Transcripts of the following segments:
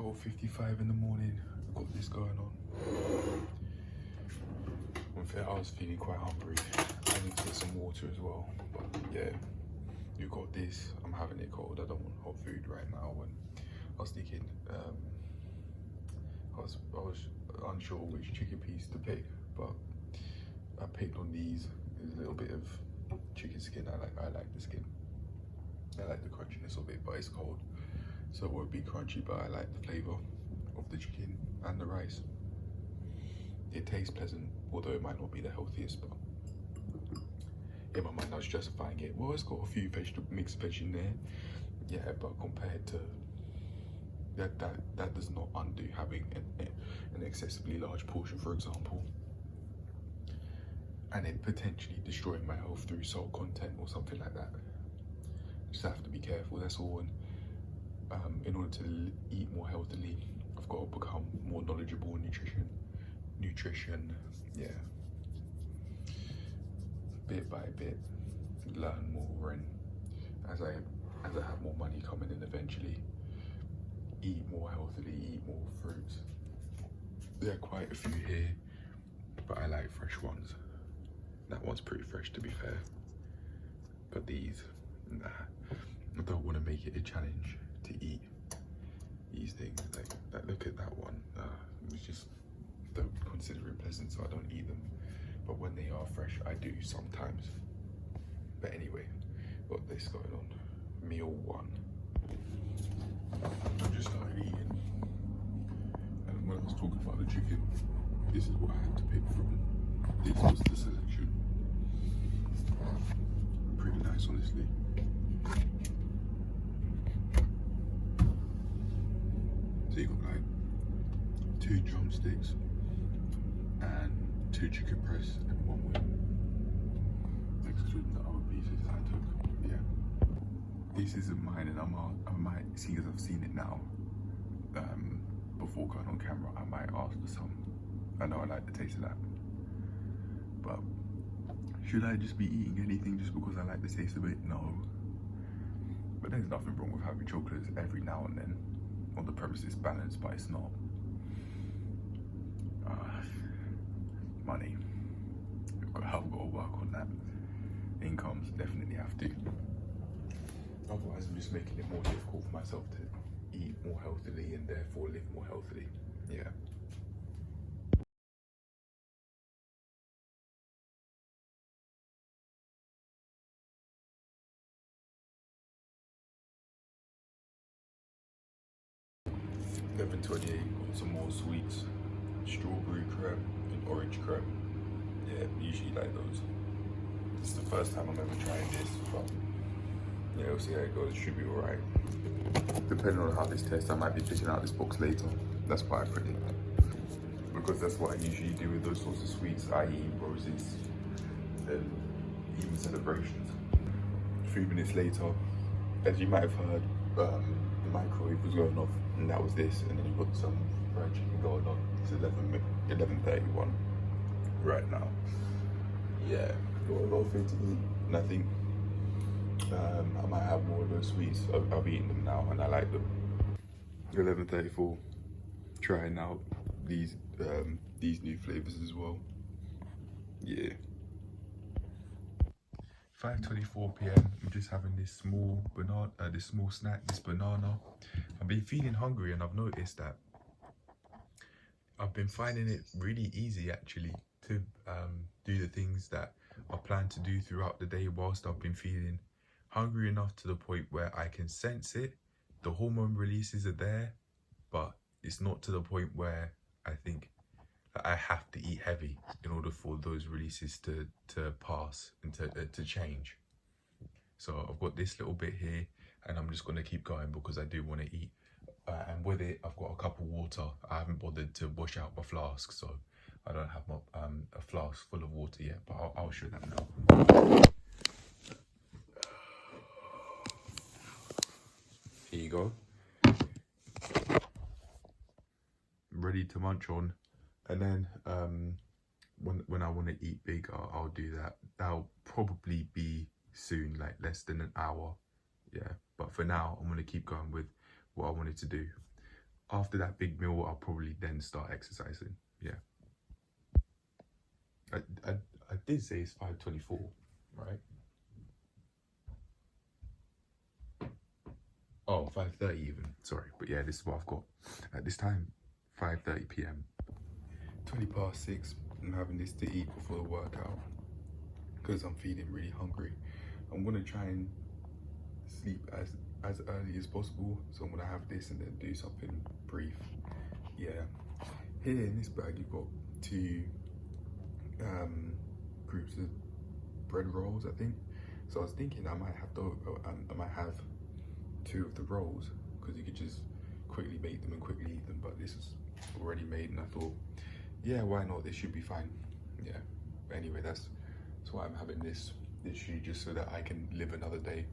12:55 in the morning. I've got this going on. In fact, I was feeling quite hungry. I need to get some water as well. But yeah, you got this. I'm having it cold. I don't want hot food right now. And I was thinking, I was unsure which chicken piece to pick, but I picked on these. There's a little bit of chicken skin. I like the skin. I like the crunchiness of it, but it's cold, so it won't be crunchy. But I like the flavour of the chicken and the rice. It tastes pleasant, although it might not be the healthiest, but in my mind I was justifying it. Well, it's got a few mixed veg in there, yeah, but compared to that does not undo having an excessively large portion, for example, and it potentially destroying my health through salt content or something like that. Just have to be careful, that's all. And in order to eat more healthily, I've got to become more knowledgeable in nutrition, yeah, bit by bit, learn more, and as I have more money coming in, eventually eat more healthily, eat more fruits. There are quite a few here, but I like fresh ones. That one's pretty fresh, to be fair, but these, nah, I don't want to make it a challenge to eat these things. Like look at that one. It's just, don't consider it pleasant, so I don't eat them. But when they are fresh, I do sometimes. But anyway, got this going on. Meal one. I just started eating, and when I was talking about the chicken, this is what I had to pick from. This was the selection. Pretty nice, honestly. So you got like 2 drumsticks and 2 chicken breasts and 1 wing, excluding the other pieces I took. Yeah, this isn't mine, and I might, seeing as I've seen it now, before going on camera, I might ask for some. I know I like the taste of that, but should I just be eating anything just because I like the taste of it? No. But there's nothing wrong with having chocolates every now and then, on the premise it's balanced, but it's not. Money. I've got to work on that. Incomes, definitely have to. Otherwise, I'm just making it more difficult for myself to eat more healthily and therefore live more healthily. Yeah. $11.28. Got some more sweets. Strawberry creme and orange creme. Yeah, usually like those. It's the first time I'm ever trying this, but yeah, we'll see how it goes. It should be alright. Depending on how this tastes, I might be picking out this box later. That's what I predict. Because that's what I usually do with those sorts of sweets, i.e. roses and even celebrations. 3 minutes later, as you might have heard, the microwave was going off, and that was this. And then you got some fried chicken going on. It's 11:31 right now. Yeah, got a lot of food to eat, and I think I might have more of those sweets. I've eaten them now, and I like them. 11:34, trying out these new flavors as well. Yeah. 5:24 p.m. I'm just having this small snack, this banana. I've been feeling hungry, and I've noticed that I've been finding it really easy actually to do the things that I plan to do throughout the day whilst I've been feeling hungry enough to the point where I can sense it. The hormone releases are there, but it's not to the point where I think that I have to eat heavy in order for those releases to pass and to change. So I've got this little bit here, and I'm just going to keep going because I do want to eat. And with it, I've got a cup of water. I haven't bothered to wash out my flask, so I don't have my, a flask full of water yet, but I'll show that now. Here you go. Ready to munch on. And then when I want to eat big, I'll do that. That'll probably be soon, like less than an hour. Yeah, but for now, I'm going to keep going with what I wanted to do. after that big meal, I'll probably then start exercising. Yeah. I did say it's 5:24, right? Oh, 5:30 even. Sorry, but yeah, this is what I've got at this time, 5:30 p.m. 6:20. I'm having this to eat before the workout because I'm feeling really hungry. I'm gonna try and sleep as early as possible, so I'm gonna have this and then do something brief. Yeah. Here in this bag, you've got two groups of bread rolls, I think. So I was thinking I might have two of the rolls because you could just quickly make them and quickly eat them. But this is already made, and I thought, yeah, why not? This should be fine. Yeah. But anyway, that's why I'm having this literally just so that I can live another day.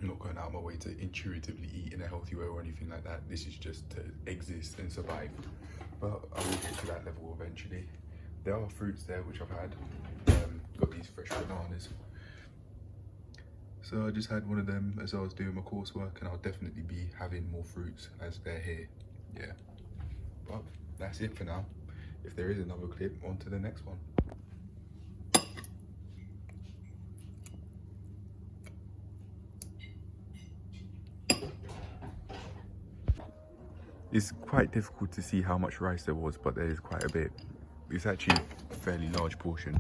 I'm not going out of my way to intuitively eat in a healthy way or anything like that. This is just to exist and survive. But I will get to that level eventually. There are fruits there which I've had. Got these fresh bananas. So I just had one of them as I was doing my coursework, and I'll definitely be having more fruits as they're here. Yeah. But that's it for now. If there is another clip, on to the next one. It's quite difficult to see how much rice there was, but there is quite a bit. It's actually a fairly large portion.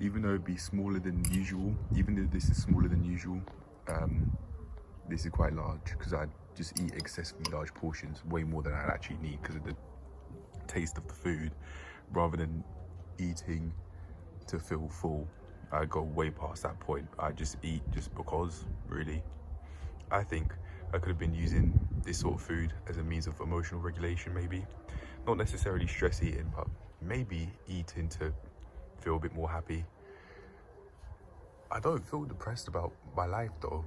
Even though it'd be smaller than usual, even though this is smaller than usual, this is quite large because I just eat excessively large portions, way more than I actually need because of the taste of the food. Rather than eating to feel full, I go way past that point. I just eat just because, really. I think I could have been using this sort of food as a means of emotional regulation, maybe. Not necessarily stress eating, but maybe eating to feel a bit more happy. I don't feel depressed about my life though,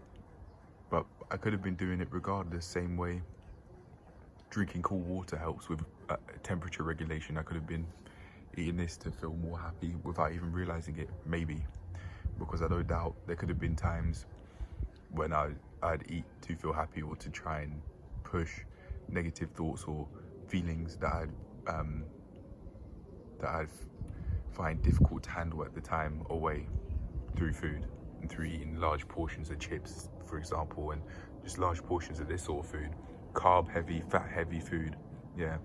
but I could have been doing it regardless, same way drinking cool water helps with temperature regulation. I could have been eating this to feel more happy without even realizing it, maybe, because I don't doubt there could have been times when I'd eat to feel happy or to try and push negative thoughts or feelings that I'd find difficult to handle at the time away through food and through eating large portions of chips, for example, and just large portions of this sort of food. Carb heavy, fat heavy food, yeah.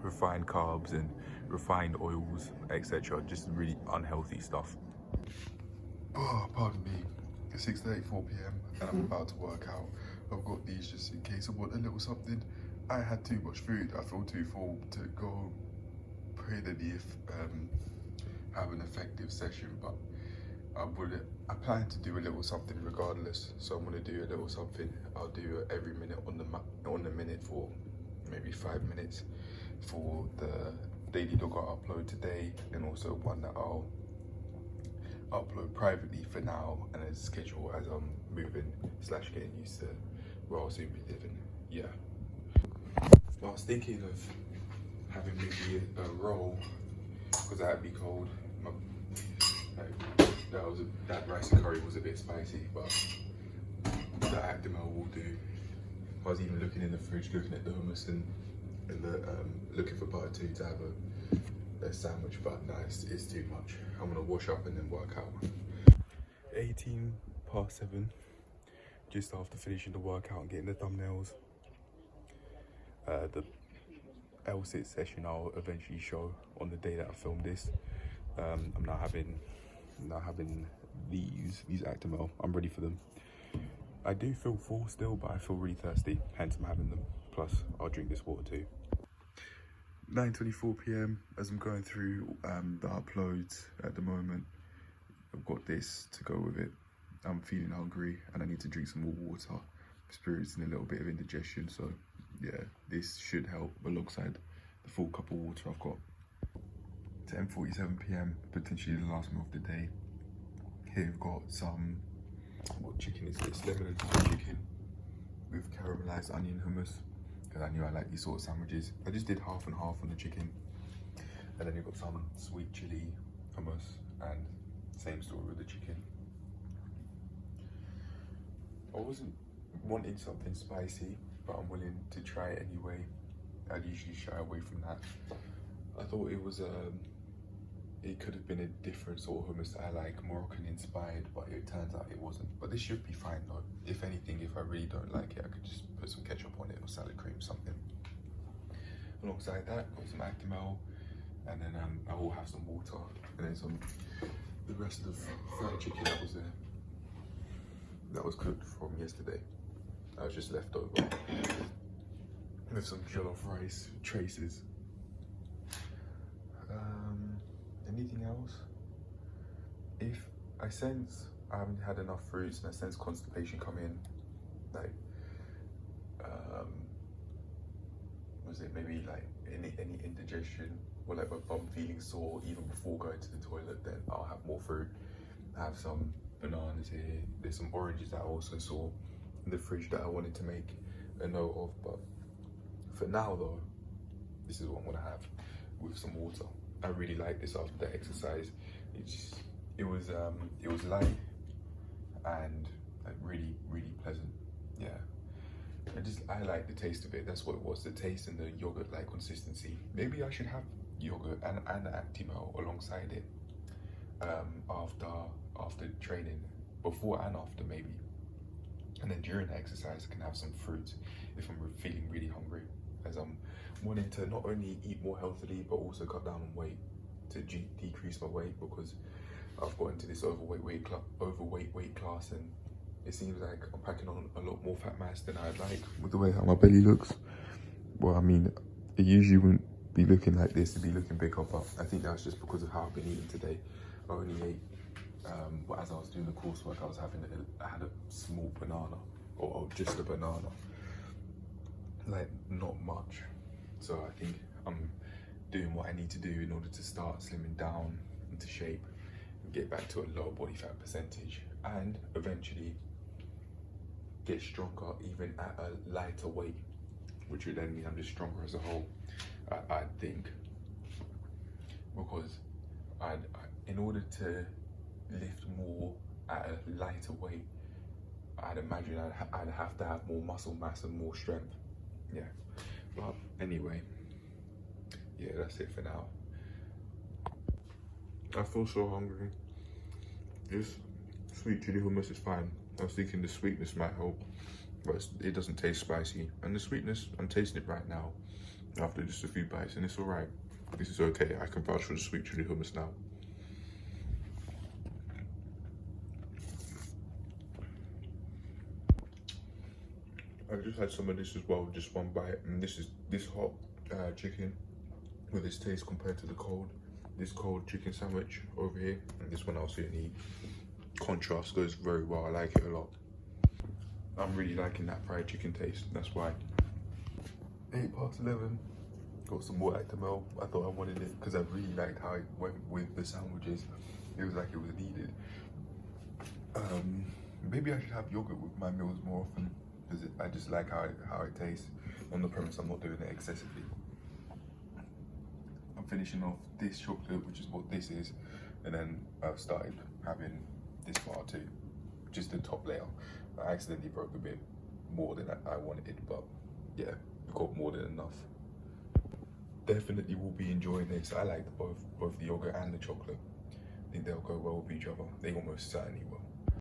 Refined carbs and refined oils, etc. Just really unhealthy stuff. Oh, pardon me. It's 6:34 p.m. and I'm about to work out. I've got these just in case I want a little something. I had too much food. I feel too full to go pray that if have an effective session, but I plan to do a little something regardless. So I'm gonna do a little something. I'll do every minute on the minute for maybe 5 minutes for the daily log I'll upload today, and also one that I'll upload privately for now and then schedule as I'm moving / getting used to where I'll soon be living. Yeah. I was thinking of having maybe a roll because that'd be cold. That rice and curry was a bit spicy, but the Actimel will do. I was even looking in the fridge, looking at the hummus and looking for butter too to have a sandwich, but no, it's too much. I'm gonna wash up and then work out. 7:18, just after finishing the workout and getting the thumbnails. The LSIT session I'll eventually show on the day that I filmed this. I'm now having these Actimel. I'm ready for them. I do feel full still, but I feel really thirsty, hence I'm having them. Plus, I'll drink this water too. 9:24 p.m. as I'm going through the uploads at the moment. I've got this to go with it. I'm feeling hungry and I need to drink some more water. I'm experiencing a little bit of indigestion, so yeah, this should help alongside the full cup of water I've got. 10:47 p.m, potentially the last meal of the day. Here we've got some, what chicken is this? Lemon and honey chicken with caramelized onion hummus, because I knew I like these sort of sandwiches. I just did half and half on the chicken. And then you've got some sweet chili hummus, and same story with the chicken. I wasn't wanting something spicy, but I'm willing to try it anyway. I'd usually shy away from that. I thought it was it could have been a different sort of hummus that I like, Moroccan inspired, but it turns out it wasn't. But this should be fine though. If anything, if I really don't like it, I could just put some ketchup on it or salad cream, something. Alongside that, got some Actimel, and then I will have some water, and then the rest of the fried chicken that was there. That was cooked from yesterday. That was just left over with some jollof rice traces. Anything else? If I sense I haven't had enough fruits and I sense constipation come in, like was it maybe like any indigestion or like my bum feeling sore even before going to the toilet, then I'll have more fruit. I have some bananas here. There's some oranges that I also saw in the fridge that I wanted to make a note of, but for now though, this is what I'm gonna have with some water. I really like this after the exercise. It was light and like really pleasant. Yeah, I like the taste of it. That's what it was, the taste and the yogurt like consistency. Maybe I should have yogurt and Actimel alongside it after training, before and after maybe. And then during the exercise, I can have some fruit if I'm feeling really hungry, as I'm wanting to not only eat more healthily, but also cut down on weight, to decrease my weight, because I've got into this overweight weight class, and it seems like I'm packing on a lot more fat mass than I'd like with the way how my belly looks. Well, I mean, it usually wouldn't be looking like this, it'd be looking bigger, but I think that's just because of how I've been eating today. I only ate, but as I was doing the coursework, I had a small banana, or just a banana, like not much. So I think I'm doing what I need to do in order to start slimming down into shape and get back to a low body fat percentage, and eventually get stronger even at a lighter weight, which would then mean I'm just stronger as a whole, I think. Because in order to lift more at a lighter weight, I'd imagine I'd have to have more muscle mass and more strength. Yeah, but anyway, yeah, that's it for now. I feel so hungry. This sweet chili hummus is fine. I was thinking the sweetness might help, but it doesn't taste spicy. And the sweetness, I'm tasting it right now after just a few bites, and it's all right. This is okay. I can vouch for the sweet chili hummus now. I just had some of this as well, just one bite, and this hot chicken with its taste compared to this cold chicken sandwich over here, and this one I'll certainly eat. Contrast goes very well. I like it a lot. I'm really liking that fried chicken taste. That's why. 11:08. Got some more Actimel. I thought I wanted it because I really liked how it went with the sandwiches. It was like it was needed. Maybe I should have yogurt with my meals more often, because I just like how it tastes, on the premise I'm not doing it excessively. I'm finishing off this chocolate, which is what this is, and then I've started having this bar too, just the top layer. I accidentally broke a bit more than I wanted, but yeah, we got more than enough. Definitely will be enjoying this. I like both the yogurt and the chocolate. I think they'll go well with each other. They almost certainly will.